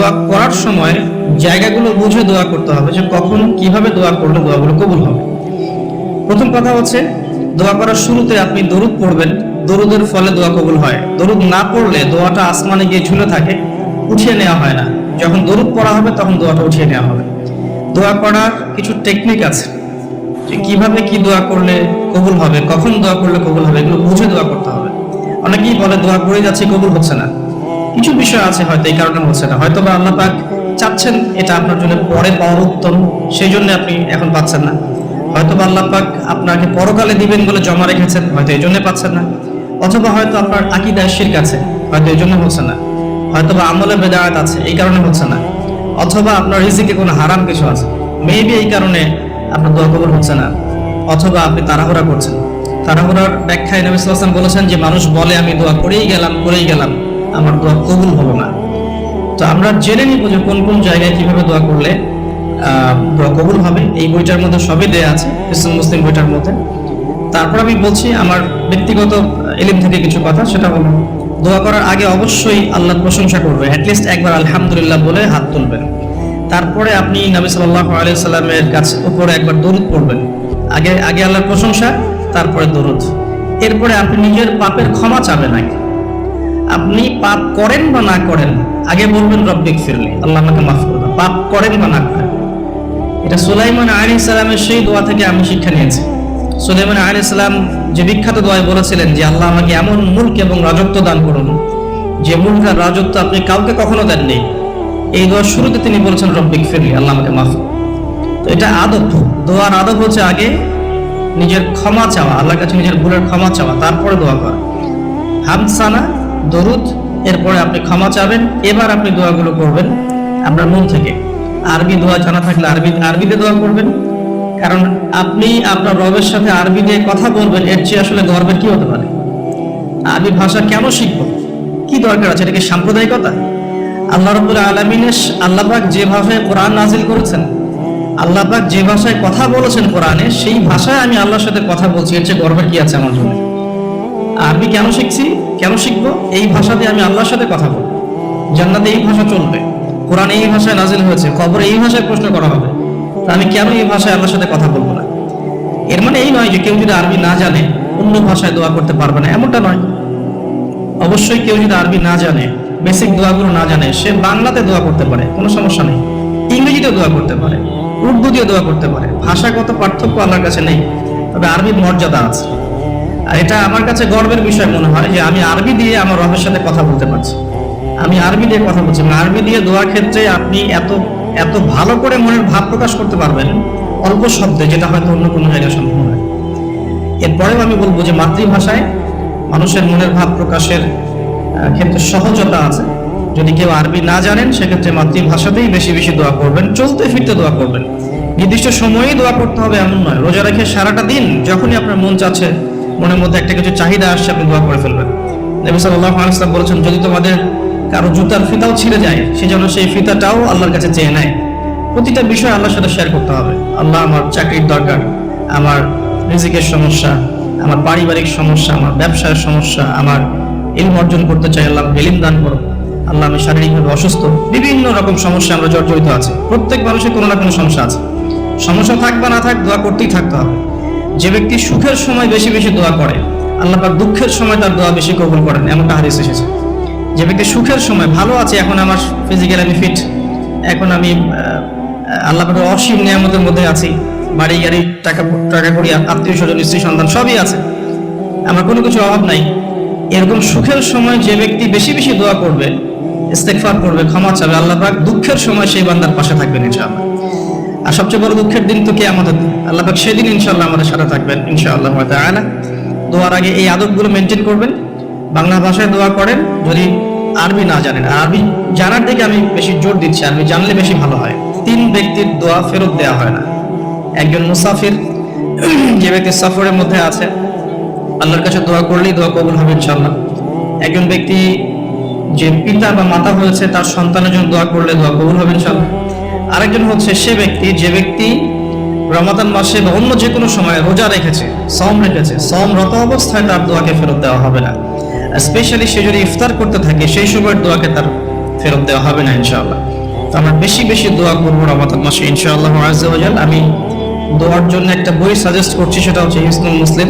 দোয়া করার সময় জায়গাগুলো বুঝে দোয়া করতে হবে, যে কখন কিভাবে দোয়া করলে দোয়াগুলো কবুল হবে। প্রথম কথা হচ্ছে, দোয়া করার শুরুতে আপনি দরুদ পড়বেন। দরুদের ফলে দোয়া কবুল হয়। দরুদ না পড়লে দোয়াটা আসমানে গিয়ে ঝুলে থাকে, উঠিয়ে নেওয়া হয় না। যখন দরুদ পড়া হবে তখন দোয়াটা উঠিয়ে নেওয়া হবে। দোয়া করার কিছু টেকনিক আছে, যে কিভাবে কি দোয়া করলে কবুল হবে, কখন দোয়া করলে কবুল হবে, এগুলো বুঝে দোয়া করতে হবে। অনেকেই বলে দোয়া করে যাচ্ছে কবুল হচ্ছে না। কিছু বিষয় আছে হয়তো এই কারণে হচ্ছে না, হয়তো বা আল্লাহ পাক চাচ্ছেন এটা আপনার জন্য পরে পাওয়ার উত্তম, সেই জন্য আপনি এখন পাচ্ছেন না। হয়তো বা আল্লাহ পাক আপনাকে পরকালে দিবেন বলে জমা রেখেছেন, হয়তো এই জন্য পাচ্ছেন না। অথবা হয়তো আপনার আকীদায় শিরক আছে, হয়তো এই জন্য হচ্ছে না। হয়তো বা আমলে বেদাত আছে, এই কারণে হচ্ছে না। অথবা আপনার রিজিকে কোনো হারাম কিছু আছে, মেবি এই কারণে আপনার দোয়া কবুল হচ্ছে না। অথবা আপনি তাড়াহুড়া করছেন। তাড়াহুড়ার ব্যাখ্যায় নবী সাল্লাল্লাহু আলাইহি ওয়াসাল্লাম বলেছেন যে মানুষ বলে আমি দোয়া করেই গেলাম, আমার দোয়া কবুল হলো না। তো আমরা জেনে নিব যে কোন কোন জায়গায় কিভাবে দোয়া করলে দোয়া কবুল হবে। এই বইটার মধ্যে সবই দেয়া আছে, হিসনুল মুসলিম বইটার মধ্যে। তারপর আমি বলছি আমার ব্যক্তিগত ইলম থেকে কিছু কথা, সেটা হলো দোয়া করার আগে অবশ্যই আল্লাহর প্রশংসা করবে, অ্যাটলিস্ট একবার আলহামদুলিল্লাহ বলে হাত তুলবেন। তারপরে আপনি নবী সাল্লাল্লাহু আলাইহি সাল্লামের কাছে উপরে একবার দরুদ পড়বেন। আগে আল্লাহর প্রশংসা, তারপরে দরুদ। এরপরে আপনি নিজের পাপের ক্ষমা চাবেন। আগে আপনি পাপ করেন বা না করেন, আগে বলবেন রব্বিক ফিরলি, আল্লাহ আমাকে মাফ করে দাও, পাপ করেন বা না করেন। এটা সুলাইমান আলাইহিস সালামের সেই দোয়া থেকে আমি শিক্ষা নিয়েছি। সুলাইমান আলাইহিস সালাম যে বিখ্যাত দোয়ায় বলেছিলেন যে আল্লাহ আমাকে এমন মুলক এবং রাজত্ব দান করুন যে মুলক আর রাজত্ব আপনি কাউকে কখনো দেননি। এই দোয়ার শুরুতে তিনি বলেছেন রব্বিক ফিরলি, আল্লাহ আমাকে মাফ করুন। তো এটা আদব, দোয়ার আদব হচ্ছে আগে নিজের ক্ষমা চাওয়া, আল্লাহর কাছে নিজের ভুলের ক্ষমা চাওয়া, তারপরে দোয়া করা। হামসানা, দরুদ, এরপরে আপনি ক্ষমা চাবেন। এবার আপনি দোয়াগুলো করবেন আপনার মন থেকে। আরবি দোয়া জানা থাকলে আরবিতে দোয়া করবেন, কারণ আপনি আপনার রবের সাথে আরবি দিয়ে কথা বলবেন, এর চেয়ে আসলে গর্বের কি হতে পারে? আরবি ভাষা কেন শিখবো, কি দরকার আছে? এটা কি সাম্প্রদায়িকতা? আল্লাহ রাব্বুল আলামিনের আল্লাহ পাক যে ভাষায় কোরআন নাজিল করেছেন, আল্লাহ পাক যে ভাষায় কথা বলেছেন কোরআনে, সেই ভাষায় আমি আল্লাহর সাথে কথা বলছি, এর চেয়ে গর্বের কি আছে আমার জন্য? আরবি কেন শিখছি, কেন শিখবো? এই ভাষা দিয়ে আমি আল্লাহর সাথে কথা বলবো। জান্নাতে এই ভাষা চলবে, কোরআনে এই ভাষায় নাজিল হয়েছে, কবরে এই ভাষায় প্রশ্ন করা হবে, তা আমি কেন এই ভাষায় আল্লাহর সাথে কথা বলবো না? এর মানে এই নয় যে কেউ যদি আরবি না জানে অন্য ভাষায় দোয়া করতে পারবে না, এমনটা নয়। অবশ্যই কেউ যদি আরবি না জানে, বেসিক দোয়াগুলো না জানে, সে বাংলাতে দোয়া করতে পারে, কোনো সমস্যা নেই। ইংরেজিতে দোয়া করতে পারে, উর্দু দিয়ে দোয়া করতে পারে। ভাষাগত পার্থক্য আল্লাহর কাছে নেই, তবে আরবির মর্যাদা আছে। আর এটা আমার কাছে গর্বের বিষয় মনে হয় যে আমি আরবি দিয়ে আমার রবের সাথে কথা বলতে পারছি। আমি আরবি দিয়ে কথা বলছি। আরবি দিয়ে দোয়ার ক্ষেত্রে আপনি এত ভালো করে মনের ভাব প্রকাশ করতে পারবেন অল্প শব্দে, যেটা হয়তো অন্য কোনো জায়গায় সম্ভব নয়। এরপরেও আমি বলবো যে মাতৃভাষায় মানুষের মনের ভাব প্রকাশের ক্ষেত্রে সহজতা আছে। যদি কেউ আরবি না জানেন, সেক্ষেত্রে মাতৃভাষাতেই বেশি বেশি দোয়া করবেন, চলতে ফিরতে দোয়া করবেন। নির্দিষ্ট সময়েই দোয়া করতে হবে এমন নয়। রোজা রেখে সারাটা দিন যখনই আপনার মন চাচ্ছে, মনের মধ্যে একটা কিছু চাহিদা আসছে, আপনি দোয়া করে ফেলবেন। নবী সাল্লাল্লাহু আলাইহি ওয়াসাল্লাম বলেছেন, যদি তোমাদের কারো জুতার ফিতাও ছিঁড়ে যায়, সে যেন সেই ফিতাটাও আল্লাহর কাছে চেয়ে নেয়। প্রতিটা বিষয় আল্লাহর সাথে শেয়ার করতে হবে। আল্লাহ, আমার চাকরির দরকার, আমার রিজিকের সমস্যা, আমার পারিবারিক সমস্যা, আমার ব্যবসার সমস্যা, আমার ইলম অর্জন করতে চাই, আল্লাহ ইলম দান করো। আল্লাহ, আমি শারীরিকভাবে অসুস্থ। বিভিন্ন রকম সমস্যা আমরা জর্জরিত আছি। প্রত্যেক মানুষের কোনো না কোনো সমস্যা আছে। সমস্যা থাক বা না থাক, দোয়া করতেই থাকতে হবে। যে ব্যক্তি সুখের সময় বেশি বেশি দোয়া করে, আল্লাহ পাক দুঃখের সময় তার দোয়া বেশি কবুল করেন, এমনটা হাদিস এসেছে। যে ব্যক্তি সুখের সময় ভালো আছে, এখন আমার ফিজিক্যাল আমি ফিট, এখন আমি আল্লাহ পাকের অসীম নিয়ামতের মধ্যে আছি, বাড়ি গাড়ি টাকা করি, আত্মীয় স্বজন, স্ত্রী সন্তান সবই আছে, আমার কোনো কিছু অভাব নাই। এরকম সুখের সময় যে ব্যক্তি বেশি বেশি দোয়া করবে, ইস্তেগফার করবে, ক্ষমা চাবে, আল্লাহ পাক দুঃখের সময় সেই বান্দার পাশে থাকবেন ইনশাআল্লাহ। আর সবচেয়ে বড় দুঃখের দিন তো কিয়ামতের দিন, আল্লাহ পাক সেদিন ইনশাআল্লাহ আমাদের সাথে থাকবেন ইনশাআল্লাহ তাআলা। দোয়ার আগে এই আদবগুলো মেনটেন করবেন। বাংলা ভাষায় দোয়া করেন যদি আরবি না জানেন। আরবি জানার দিকে আমি বেশি জোর দিচ্ছি, আরবি জানলে বেশি ভালো হয়। 3 ব্যক্তির দোয়া ফেরত দেওয়া হয় না। একজন মুসাফির, যে ব্যক্তি সফরের মধ্যে আছে, আল্লাহর কাছে দোয়া করলেই দোয়া কবুল হবে ইনশাআল্লাহ। একজন ব্যক্তি যে পিতা বা মাতা হয়েছে, তার সন্তানের জন্য দোয়া করলে দোয়া কবুল হবে ইনশাআল্লাহ। আরেকজন হচ্ছে সে ব্যক্তি যে ব্যক্তি রমাদান মাসে বা অন্য যে কোনো সময় রোজা রেখেছে, সওম রেখেছে, সওমরত অবস্থায় তার দোয়াকে ফেরত দেওয়া হবে না। স্পেশালি সে যদি ইফতার করতে থাকে, সেই সময়ের দোয়াকে তার ফেরত দেওয়া হবে না ইনশাআল্লাহ। তো আমরা বেশি বেশি দোয়া করবো রমাদান মাসে ইনশাআল্লাহ আযজা ওয়া জাল। আমি দোয়ার জন্য একটা বই সাজেস্ট করছি, সেটা হচ্ছে হিসনুল মুসলিম।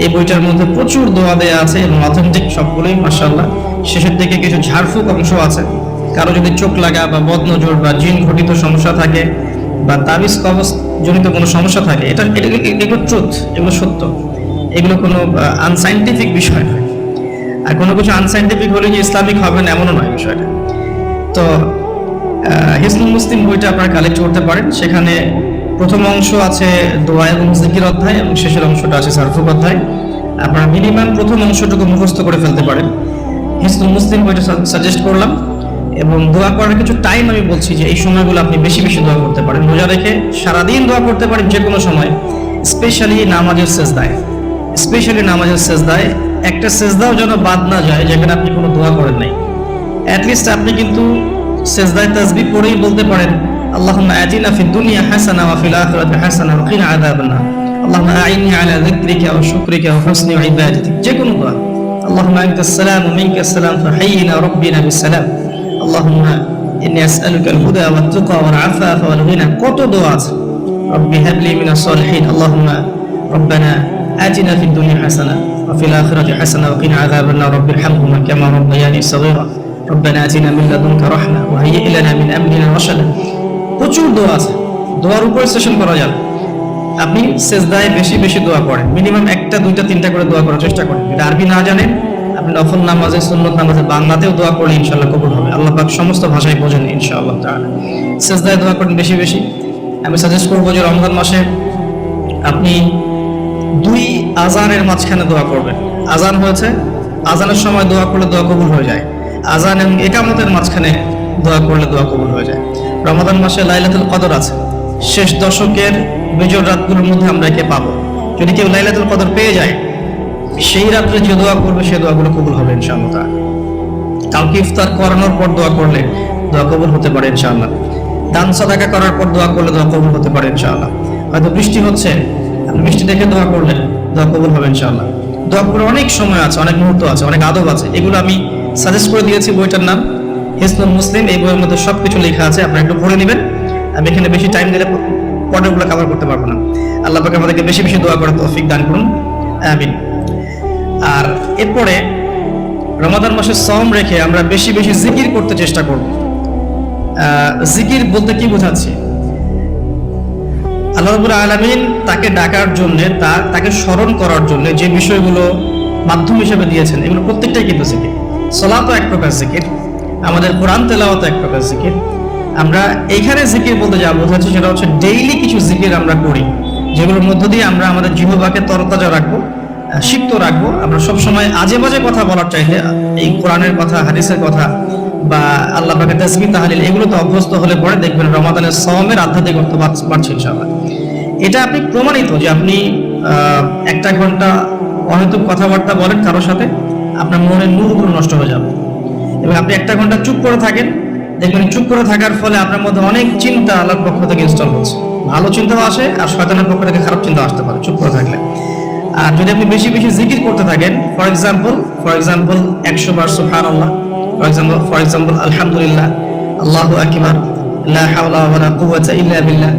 এই বইটার মধ্যে প্রচুর দোয়া দেয়া আছে এবং অথেন্টিক সবগুলোই মাশাআল্লাহ। শেষের দিকে কিছু ঝাড়ফুঁক অংশ আছে। কারো যদি চোখ লাগা বা বদনজর বা জিন ঘটিত সমস্যা থাকে বা তাবিজ কবজ জনিত কোনো সমস্যা থাকে, এগুলো ট্রুথ, এগুলো সত্য, এগুলো কোনো আনসাইন্টিফিক বিষয় নয়। আর কোনো কিছু আনসাইন্টিফিক হলে যে ইসলামিক হবে না এমনও নয় বিষয়টা। তো হিসনুল মুসলিম বইটা আপনারা কালেক্ট করতে পারেন। সেখানে প্রথম অংশ আছে দোয়া এবং জিকির অধ্যায় এবং শেষের অংশটা আছে সারফুক অধ্যায়। আপনারা মিনিমাম প্রথম অংশটুকু মুখস্থ করে ফেলতে পারেন। হিসনুল মুসলিম বইটা সাজেস্ট করলাম। এবং দোয়া করার কিছু টাইম আমি বলছি যে এই সময়গুলো আপনি বেশি বেশি দোয়া করতে পারেন। রোজা রেখে সারাদিন দোয়া করতে পারেন যে কোনো সময়, স্পেশালি নামাজের সেজদায় একটা সেজদাও যেন বাদ না যায় যেখানে আপনি কোনো দোয়া করেন নাই। অ্যাটলিস্ট আপনি কিন্তু সেজদায় তাসবিহ পড়েই বলতে পারেন আল্লাহুম্মা আতিনা ফিদ দুনিয়া হাসানা ওয়া ফিল আখিরাতি হাসানা ওয়া কিনা আযাবান নার। আল্লাহুম্মা আইন্নি আলা যিকরিকা ওয়া শুকরিকা ওয়া হুসনি ইবাদাতিক। যে কোনো দোয়া, আল্লাহুম্মা আনতাস সালাম ওয়া মিনকাস সালাম ফাহাইয়িনা রাব্বিনা বিস সালাম। আল্লাহুম্মা ইন্নী আসআলুকা আল হুদা ওয়াত তুকা ওয়াল আফাফা ওয়াল গিনা। কত দোয়া আছে। রব্বি হাবলি মিনাস সালিহিন। আল্লাহুম্মা রব্বানা আতিনা ফিদ দুনিয়া হাসানা ওয়া ফিল আখিরাতি হাসানা ওয়া কিনা আযাবান নার। রব্বির হামহুমা কামা রাব্বায়ানি সাগীরা। রব্বানা আতিনা মিন লাদুনকা রাহমা ওয়া হাইয়্ লানা মিন আমরিনা রাশাদা। প্রচুর দোয়া আছে, দোয়ার উপরে সেশন করা যাবে। আপনি সেজদায় বেশি বেশি দোয়া করেন, মিনিমাম একটা দুইটা তিনটা করে দোয়া করার চেষ্টা করেন। এটা আরবি না জানেন, আপনি নফল নামাজে সুন্নত নামাজে বাংলাতেও দোয়া করলে ইনশাআল্লাহ কবুল হবে। আল্লাহ পাক সমস্ত ভাষায় বোঝেন ইনশাআল্লাহ তাআলা। সেজদায় দোয়া করেন বেশি বেশি। আমি সাজেস্ট করবো যে রমজান মাসে আপনি 2 আজানের মাঝখানে দোয়া করবেন। আজান হয়েছে, আজানের সময় দোয়া করলে দোয়া কবুল হয়ে যায়। আজান এবং ইকামতের মাঝখানে দোয়া করলে দোয়া কবুল হয়ে যায়। রমাদান মাসে লাইলাতুল কদর আছে, শেষ দশকের বিজোড় রাতগুলোর মধ্যে আমরা একে পাবো। যদি কেউ লাইলাতুল কদর পেয়ে যায়, সেই রাত্রে যে দোয়া করবে সেই দোয়াগুলো কবুল হবে ইনশাআল্লাহ। কাউকে ইফতার করানোর পর দোয়া করলে দোয়া কবুল হতে পারে ইনশাআল্লাহ। দান সাদাকা করার পর দোয়া করলে দোয়া কবুল হতে পারে ইনশাআল্লাহ। হয়তো বৃষ্টি হচ্ছে, আপনি বৃষ্টি দেখে দোয়া করলেন, দোয়া কবুল হবে ইনশাআল্লাহ। দোয়া করে অনেক সময় আছে, অনেক মুহূর্ত আছে, অনেক আদব আছে। এগুলো আমি সাজেস্ট করে দিয়েছি। বইটার নাম হিসনুল মুসলিম। এই বইয়ের মধ্যে সবকিছু লেখা আছে, আপনারা একটু পড়ে নেবেন। আমি এখানে বেশি টাইম দিলে পড়াগুলো কভার করতে পারবো না। আল্লাহ পাক আমাদেরকে বেশি বেশি দোয়া করার তৌফিক দান করুন, আমিন। আর এরপরে রমাদান মাসে সওম রেখে আমরা বেশি বেশি জিকির করতে চেষ্টা করব। জিকির বলতে কি বোঝাচ্ছি? আল্লাহ রাব্বুল আলামিন তাকে ডাকার জন্য, তাকে স্মরণ করার জন্য যে বিষয়গুলো মাধ্যম হিসেবে দিয়েছেন, এগুলো প্রত্যেকটাই কিন্তু জিকির। সালাতও এক প্রকার জিকির, আমাদের কোরআন তেলাওয়াতও এক প্রকার জিকির। আমরা এইখানে জিকির বলতে যা বোঝাচ্ছি সেটা হচ্ছে ডেইলি কিছু জিকির আমরা করি, যেগুলোর মধ্য দিয়ে আমরা আমাদের জিহ্বাকে তরতাজা রাখবো, সিক্ত রাখবো। আমরা সবসময় আজে বাজে কথা বলার চাইতে এই কোরআনের কথা, হাদিসের কথা বা আল্লাহ পাকের তাসবিহ তাহলিল এগুলো তো অভ্যস্ত হলে পরে দেখবেন রমাদানের সওমের আধ্যাত্মিকতা বাড়ছে ইনশাআল্লাহ। এটা আপনি প্রমাণিত যে আপনি 1 ঘন্টা অহেতুক কথাবার্তা বলেন কারোর সাথে, আপনার মনের নূরগুলো নষ্ট হয়ে যাবে। এবং আপনি 1 ঘন্টা চুপ করে থাকেন, দেখবেন চুপ করে থাকার ফলে আপনার মধ্যে অনেক চিন্তা আল্লাহর পক্ষ থেকে ইনস্টল হচ্ছে। ভালো চিন্তাও আসে আর শয়তানের পক্ষ থেকে খারাপ চিন্তা আসতে পারে চুপ করে থাকলে। আর যদি আপনি বেশি বেশি জিকির করতে থাকেন, ফর এক্সাম্পল 100 বার সুবহানাল্লাহ, ফর এক্সাম্পল আলহামদুলিল্লাহ, আল্লাহু আকবার, লা হাওলা ওয়ালা কুওয়াতা ইল্লা বিল্লাহ,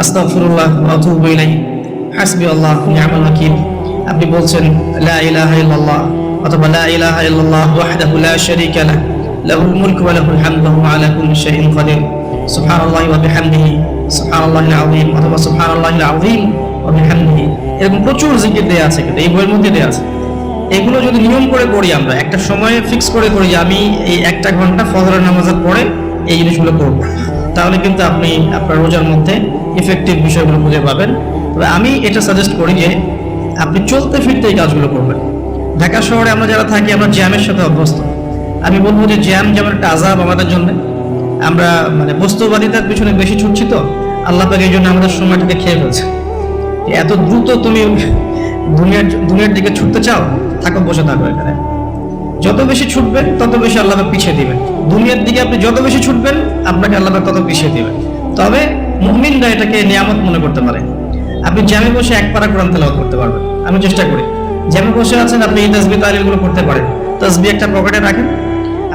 আস্তাগফিরুল্লাহ ওয়া আতুবু ইলাইহি, হাসবিয়াল্লাহু ওয়া নি'মাল ওয়াকিল। আপনি বলছেন লা ইলাহা ইল্লাল্লাহ অথবা লা ইলাহা ইল্লাল্লাহ ওয়াহদাহু লা শারীকা লাহু, লাহুল মুলকু ওয়া লাহুল হামদু ওয়া হুয়া আলা কুল্লি শাইইন কাদির, সুবহানাল্লাহি ওয়া বিহামদিহি, সুবহানাল্লাহিল আযীম অথবা সুবহানাল্লাহিল আযীম ওয়া বিহামদিহি। এরকম প্রচুর জিকির দেয়া আছে, কিন্তু এই বইয়ের মধ্যে দেয়া আছে। এগুলো যদি নিয়ম করে করি, আমরা একটা সময় ফিক্স করে করি যে আমি এই 1 ঘন্টা ফজরের নামাজের পরে এই জিনিসগুলো করব, তাহলে কিন্তু আপনি আপনার রোজার মধ্যে ইফেক্টিভ বিষয়গুলো খুঁজে পাবেন। তবে আমি এটা সাজেস্ট করি যে আপনি চলতে ফিরতে এই কাজগুলো করবেন। ঢাকা শহরে আমরা যারা থাকি, আমরা জ্যামের সাথে অভ্যস্ত। আমি বলবো যে জ্যাম যেমন একটা আযাব আমাদের জন্য, আমরা মানে বস্তুবাদিতার পিছনে বেশি ছুটছি, তো আল্লাহ পাক এই জন্য আমাদের সময়টাকে খেয়ে ফেলছে। এত দ্রুত তুমি দুনিয়ার দিকে ছুটতে চাও, থাকো, বসে থাকো এখানে। যত বেশি ছুটবেন তত বেশি আল্লাহ পাক পিছিয়ে দিবেন। দুনিয়ার দিকে আপনি যত বেশি ছুটবেন আপনাকে আল্লাহ পাক তত পিছিয়ে দিবেন। তবে মুমিনরা এটাকে নিয়ামত মনে করতে পারে। আপনি জ্যামে বসে 1 পারা কোরআন তেলাওয়াত করতে পারবেন। আমি চেষ্টা করি, জ্যামে বসে আছেন আপনি এই তাসবিহ তাহলিলগুলো করতে পারেন। তাসবিহ একটা পকেটে রাখেন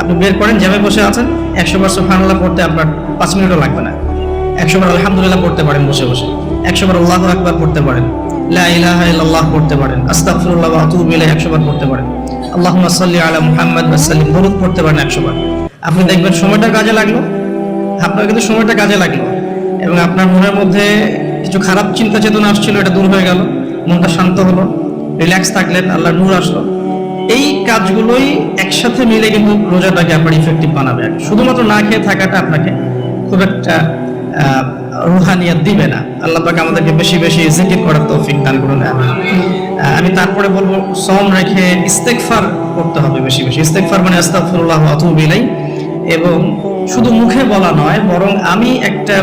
আপনি বের করেন, জ্যামে বসে আছেন, 100 বার সুবহানাল্লাহ পড়তে আপনার 5 মিনিটও লাগবে না। 100 বার আলহামদুলিল্লাহ পড়তে পারেন বসে বসে, 100 বার আল্লাহু আকবার পড়তে পারেন, লা ইলাহা ইল্লাল্লাহ পড়তে পারেন, আস্তাগফিরুল্লাহ ওয়া আতুবু ইলাইহি 100 বার পড়তে পারেন, আল্লাহুম্মা সাল্লি আলা মুহাম্মাদ ওয়া সাল্লিম দরুদ পড়তে পারেন 100 বার। আপনি দেখবেন সময়টা কাজে লাগলো, আপনার কিন্তু সময়টা কাজে লাগলো, এবং আপনার মনের মধ্যে কিছু খারাপ চিন্তা চেতনা আসছিল, এটা দূর হয়ে গেল, মনটা শান্ত হলো, রিল্যাক্স থাকলেন, আল্লাহর নূর আসলো। এই কাজগুলোই একসাথে মিলে কিন্তু রোজাটাকে আপনার ইফেক্টিভ বানাবে। শুধুমাত্র না খেয়ে থাকাটা আপনাকে খুব একটা রুহানিয়াত দিবে না। আল্লাহ পাক আমাদেরকে বেশি বেশি জিকির করার তৌফিক দান করুন। আমি তারপরে বলবো, সওম রেখে ইস্তেগফার করতে হবে বেশি বেশি। ইস্তেগফার মানে আস্তাগফিরুল্লাহ ওয়া আতুবু ইলাইহি, এবং শুধু মুখে বলা নয়, বরং আমি একটা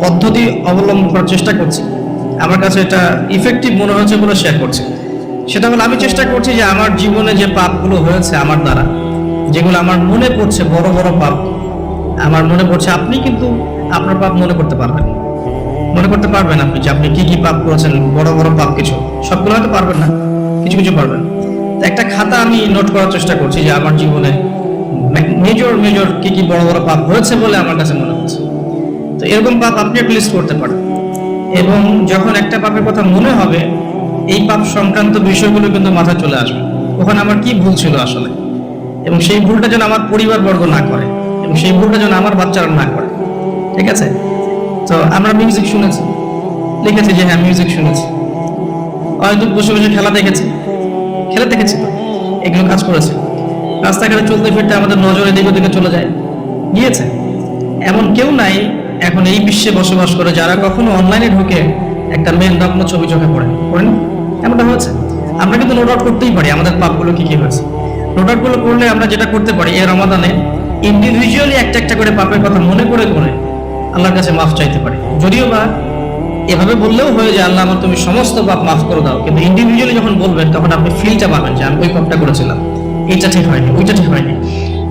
পদ্ধতি অবলম্বন করার চেষ্টা করছি, আমার কাছে এটা ইফেক্টিভ মনে হচ্ছে বলে শেয়ার করছি। সেটা হলো, আমি চেষ্টা করছি যে আমার জীবনে যে পাপগুলো হয়েছে আমার দ্বারা, যেগুলো আমার মনে পড়ছে, বড় বড় পাপ আমার মনে পড়ছে, আপনি কিন্তু আপনার পাপ মনে করতে পারবেন, মনে করতে পারবেন আপনি যে আপনি কি কি পাপ করেছেন, বড় বড় পাপ কিছু, সবগুলো হয়তো পারবেন না, কিছু কিছু পারবেন। তো একটা খাতা আমি নোট করার চেষ্টা করছি যে আমার জীবনে মেজর মেজর কি কি বড় বড় পাপ হয়েছে বলে আমার কাছে মনে হচ্ছে। তো এরকম পাপ আপনি একটা লিস্ট করতে পারেন, এবং যখন একটা পাপের কথা মনে হবে, এই পাপ সংক্রান্ত বিষয়গুলো কিন্তু মাথায় চলে আসবে, ওখানে আমার কি ভুল ছিল আসলে, এবং সেই ভুলটা যেন আমার পরিবারবর্গ না করে, এবং সেই ভুলটা যেন আমার বাচ্চারা না করে। ঠিক আছে? তো আমরা মিউজিক শুনেছি, লিখেছি যে হ্যাঁ মিউজিক শুনেছি, হয়তো বসে বসে খেলা দেখেছি তো, এগুলো কাজ করেছে। রাস্তাঘাটে চলতে ফিরতে আমাদের নজর এদিকে ওদিকে চলে যায়, গিয়েছে। এমন কেউ নাই এখন এই বিশ্বে বসবাস করে যারা কখনো অনলাইনে ঢুকে একটা মেয়ের নগ্ন ছবি চোখে পড়েন। এমনটা হয়েছে। আমরা কিন্তু নোট আউট করতেই পারি আমাদের পাপগুলো কি কি হয়েছে। নোট আউট গুলো করলে আমরা যেটা করতে পারি, এই রমাদানে ইন্ডিভিজুয়ালি একটা একটা করে পাপের কথা মনে করে করে আল্লাহর কাছে মাফ চাইতে পারি। যদিও বা এভাবে বললেও হয়ে যায়, আল্লাহ আমার তুমি সমস্ত পাপ মাফ করে দাও, কিন্তু ইন্ডিভিজুয়ালি যখন বলবেন তখন আপনি ফিলটা পাবেন যে আমি ওই পাপটা করেছিলাম, এইটা ঠিক হয়নি, ওইটা ঠিক হয়নি।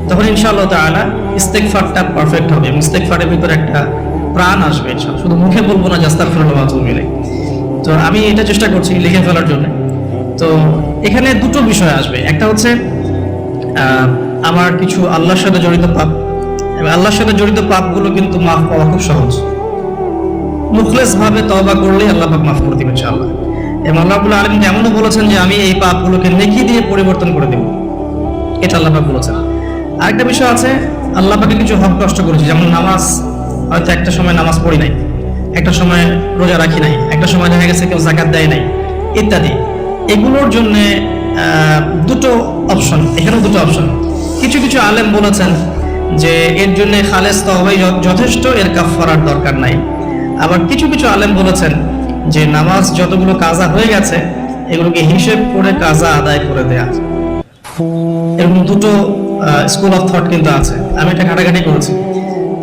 তখন ইনশাআল্লাহ তাআলা ইস্তেগফারটা পারফেক্ট হবে, এবং ইস্তেগফারের ভিতরে একটা প্রাণ আসবে। শুধু মুখে বলবো না যে আস্তাগফিরুল্লাহ ওয়া আতুবু ইলাইহি। তো আমি এটা চেষ্টা করছি লিখে ফেলার জন্য। তো এখানে দুটো বিষয় আসবে, একটা হচ্ছে আমার কিছু আল্লাহর সাথে জড়িত পাপ, এবং আল্লাহর সাথে জড়িত পাপগুলো কিন্তু মাফ পাওয়া খুব সহজ। মুখলেস ভাবে তওবা করলেই আল্লাহ পাক মাফ করে দিবেন ইনশাআল্লাহ। এবং আল্লাহ রাব্বুল আলামিন এমনও বলেছেন যে আমি এই পাপগুলোকে নেকি দিয়ে পরিবর্তন করে দেব, এটা আল্লাহ পাক বলেছেন। আরেকটা বিষয় আছে, আল্লাহ পাকে কিছু হক নষ্ট করেছি, যেমন নামাজ, হয়তো একটা সময় নামাজ পড়ি নাই, একটা সময় রোজা রাখি নাই, একটা সময় দেখা গেছে কেউ যাকাত দেয় নাই, ইত্যাদি। এগুলোর জন্য দুটো অপশন, এখানেও দুটো অপশন। কিছু কিছু আলেম বলেছেন যে এর জন্য খালেস তওবাই যথেষ্ট, এর কাফারার দরকার নাই। আবার কিছু কিছু আলেম বলেছেন যে নামাজ যতগুলো কাজা হয়ে গেছে এগুলোকে হিসেব করে কাজা আদায় করে দেয়া। এরকম দুটো স্কুল অফ থট কিন্তু আছে, আমি এটা ঘাটাঘাটি করেছি।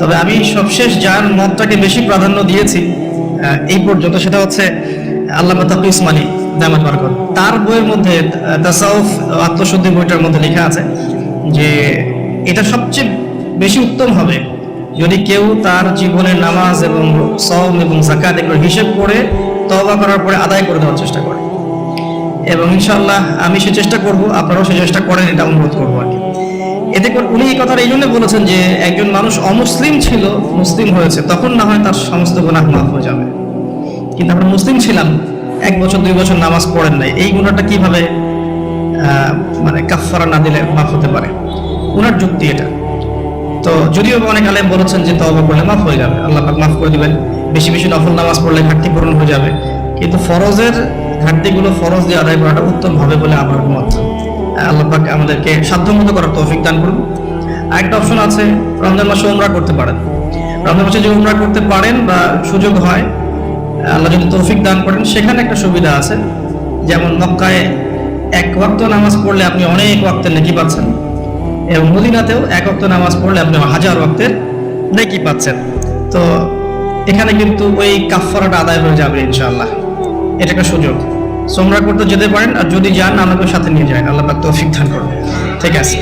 তবে আমি সবশেষ যার মতটাকে বেশি প্রাধান্য দিয়েছি এই পর্যন্ত, সেটা হচ্ছে আল্লামা তাকি উসমানী দামাত বারাকাত, তার বইয়ের মধ্যে তাসাউফ আত্মশুদ্ধি বইটার মধ্যে লেখা আছে যে এটা সবচেয়ে বেশি উত্তম হবে যদি কেউ তার জীবনের নামাজ এবং সওম এবং যাকাত এগুলো হিসেব করে তওবা করার পরে আদায় করে দেওয়ার চেষ্টা করে। এবং ইনশাআল্লাহ আমি সে চেষ্টা করব, আপনারাও সে চেষ্টা করেন, এটা অনুরোধ করবো আর কি। এতে করে উনি এই কথাটা এই জন্য বলেছেন যে একজন মানুষ অমুসলিম ছিল, মুসলিম হয়েছে, তখন না হয় তার সমস্ত গুনাহ মাফ হয়ে যাবে, কিন্তু আমরা মুসলিম ছিলাম, 1 বছর 2 বছর নামাজ পড়েন নাই, এই গুনাহটা কিভাবে মানে কাফারা না দিলে মাফ হতে পারে? ওনার যুক্তি এটা। তো যদিও অনেক আলেম বলেছেন যে তওবা করলে মাফ হয়ে যাবে, আল্লাহ পাক মাফ করে দিবেন, বেশি বেশি নফল নামাজ পড়লে ঘাটতি পূরণ হয়ে যাবে, কিন্তু ফরজের ঘাটতিগুলো ফরজ দিয়ে আদায় করাটা উত্তম হবে বলে আমার মত। আল্লাহ পাক আমাদেরকে সাধ্যমতো করার তৌফিক দান করুন। আরেকটা অপশন আছে, রমজান মাসে উমরা করতে পারেন। রমজান মাসে যদি উমরা করতে পারেন বা সুযোগ হয়, আল্লাহ যদি তৌফিক দান করেন, সেখানে একটা সুবিধা আছে, যেমন মক্কায় 1 ওয়াক্ত নামাজ পড়লে আপনি অনেক ওয়াক্তের নেকি পাচ্ছেন, এবং মদিনাতেও 1 ওয়াক্ত নামাজ পড়লে আপনি 1000 ওয়াক্তের নেকি পাচ্ছেন। তো এখানে কিন্তু ওই কাফারাটা আদায় হয়ে যাবে ইনশাআল্লাহ। এটা একটা সুযোগ, উমরা করতে যেতে পারেন, আর যদি যান আমাকে সাথে নিয়ে যান, আল্লাহ পাক তৌফিক দান করুন। ঠিক আছে।